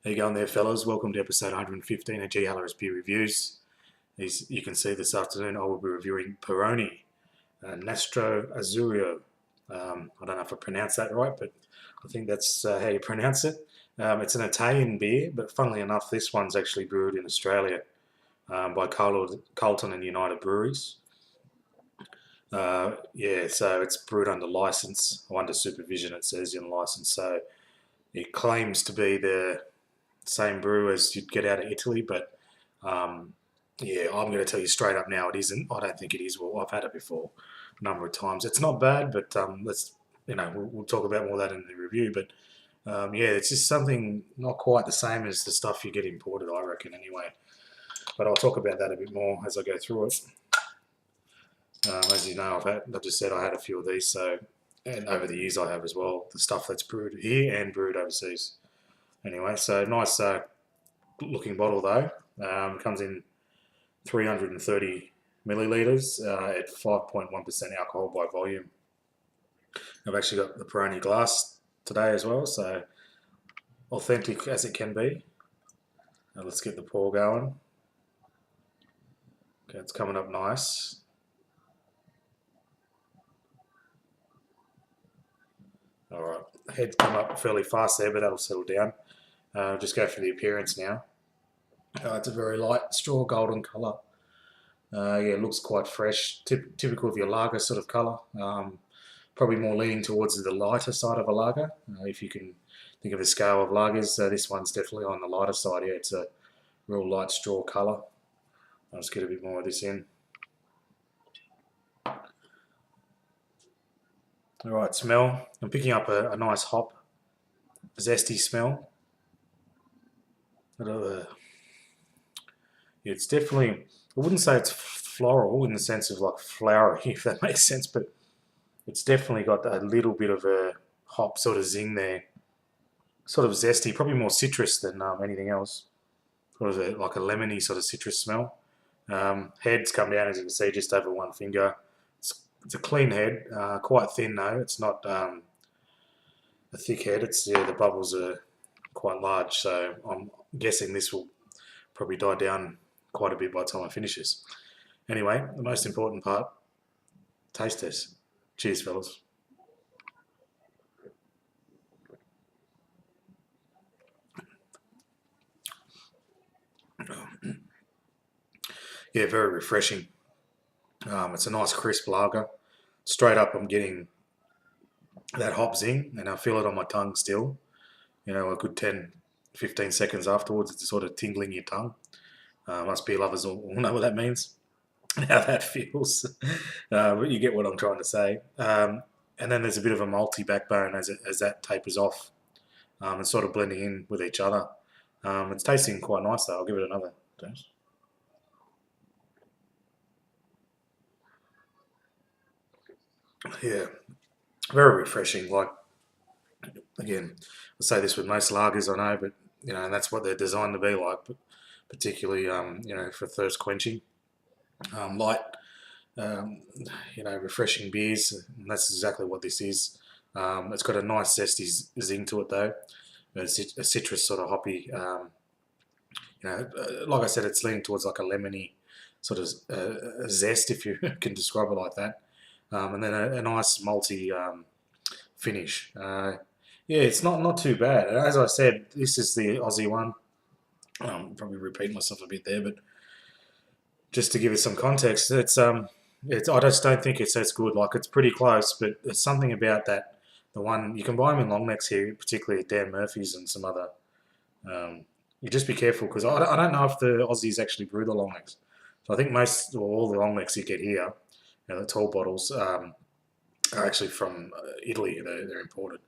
How you going there, fellas? Welcome to episode 115 of ghallora Beer Reviews. As you can see this afternoon, I will be reviewing Peroni Nastro Azzurro. I don't know if I pronounced that right, but I think that's how you pronounce it. It's an Italian beer, but funnily enough, this one's actually brewed in Australia by Carlton and United Breweries. Yeah, so it's brewed under license, or under supervision, it says in the license. So it claims to be the same brew as you'd get out of Italy, but yeah, I'm going to tell you straight up now, it isn't. I don't think it is. Well, I've had it before a number of times. It's not bad, but let's we'll talk about more of that in the review. But yeah, it's just something not quite the same as the stuff you get imported, I reckon, anyway. But I'll talk about that a bit more as I go through it. As you know, I just said I had a few of these, so and over the years I have as well. The stuff that's brewed here and brewed overseas. Anyway, so nice looking bottle though. Comes in 330 millilitres at 5.1% alcohol by volume. I've actually got the Peroni glass today as well, so authentic as it can be. Now let's get the pour going. Okay, it's coming up nice. Alright, head's come up fairly fast there, but that'll settle down. Just go for the appearance now. It's a very light straw golden colour. Yeah, it looks quite fresh, typical of your lager sort of colour. Probably more leaning towards the lighter side of a lager. If you can think of a scale of lagers, this one's definitely on the lighter side. Yeah, it's a real light straw colour. I'll just get a bit more of this in. Alright, smell. I'm picking up a nice hop, zesty smell. It's definitely, I wouldn't say it's floral in the sense of like flowery, if that makes sense, but it's definitely got a little bit of a hop sort of zing there. Sort of zesty, probably more citrus than anything else. Sort of like a lemony sort of citrus smell. Head's come down, as you can see, just over one finger. It's a clean head, quite thin though. It's not a thick head. The bubbles are quite large, so I'm guessing this will probably die down quite a bit by the time it finishes. Anyway, the most important part, taste test. Cheers, fellas. Yeah, very refreshing. It's a nice crisp lager. Straight up, I'm getting that hop zing, and I feel it on my tongue still. You know, a good 10, 15 seconds afterwards, it's sort of tingling your tongue. Us beer lovers all know what that means and how that feels. But you get what I'm trying to say. And then there's a bit of a malty backbone as that tapers off and sort of blending in with each other. It's tasting quite nice though. I'll give it another taste. Yeah, very refreshing. Like, again, I say this with most lagers I know, but and that's what they're designed to be like. But particularly, for thirst quenching, light, um, refreshing beers. And that's exactly what this is. It's got a nice zesty zing to it though. It's a citrus sort of hoppy. Like I said, it's leaning towards like a lemony sort of zest, if you can describe it like that. And then a nice malty finish. Yeah, it's not too bad. As I said, this is the Aussie one. Probably repeat myself a bit there, but just to give it some context, I just don't think it's as good. Like, it's pretty close, but there's something about that. The one you can buy them in long necks here, particularly at Dan Murphy's and some other. You just be careful because I don't know if the Aussies actually brew the long necks. So I think most or all the long necks you get here, the tall bottles, are actually from Italy. They're imported.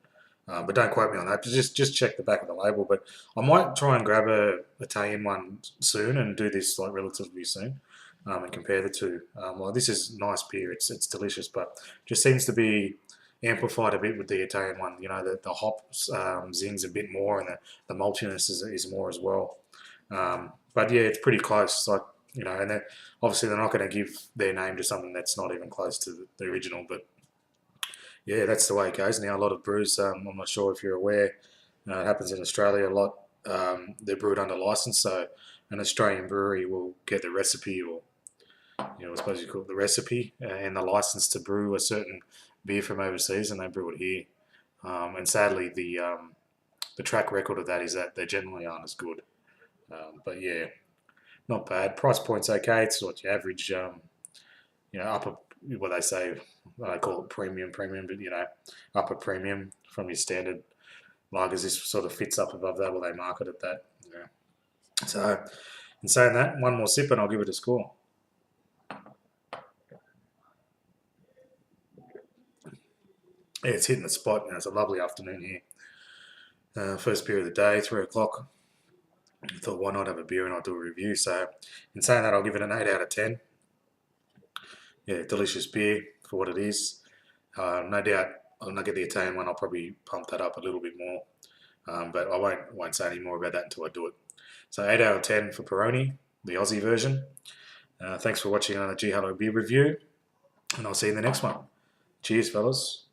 But don't quote me on that. Just check the back of the label. But I might try and grab a Italian one soon and do this like relatively soon, and compare the two. Well, this is nice beer. It's delicious, but just seems to be amplified a bit with the Italian one. The hops zings a bit more, and the maltiness is more as well. But yeah, it's pretty close. Like, and obviously they're not going to give their name to something that's not even close to the original, but yeah, that's the way it goes now. A lot of brews, I'm not sure if you're aware, it happens in Australia a lot. they're brewed under license, so an Australian brewery will get the recipe, or I suppose you call it the recipe, and the license to brew a certain beer from overseas, and they brew it here. And sadly, the track record of that is that they generally aren't as good. But yeah, not bad. Price point's okay. It's what your average, upper, what they say, I call it premium, but upper premium from your standard lagers. This sort of fits up above that, or they market it that. Yeah. So, in saying that, one more sip and I'll give it a score. Yeah, it's hitting the spot. It's a lovely afternoon here. First beer of the day, 3 o'clock. I thought, why not have a beer and I'll do a review. So, in saying that, I'll give it an 8 out of 10. Yeah, delicious beer for what it is. No doubt, when I get the Italian one, I'll probably pump that up a little bit more. But I won't say any more about that until I do it. So 8 out of 10 for Peroni, the Aussie version. Thanks for watching on a G Hello Beer review, and I'll see you in the next one. Cheers, fellas.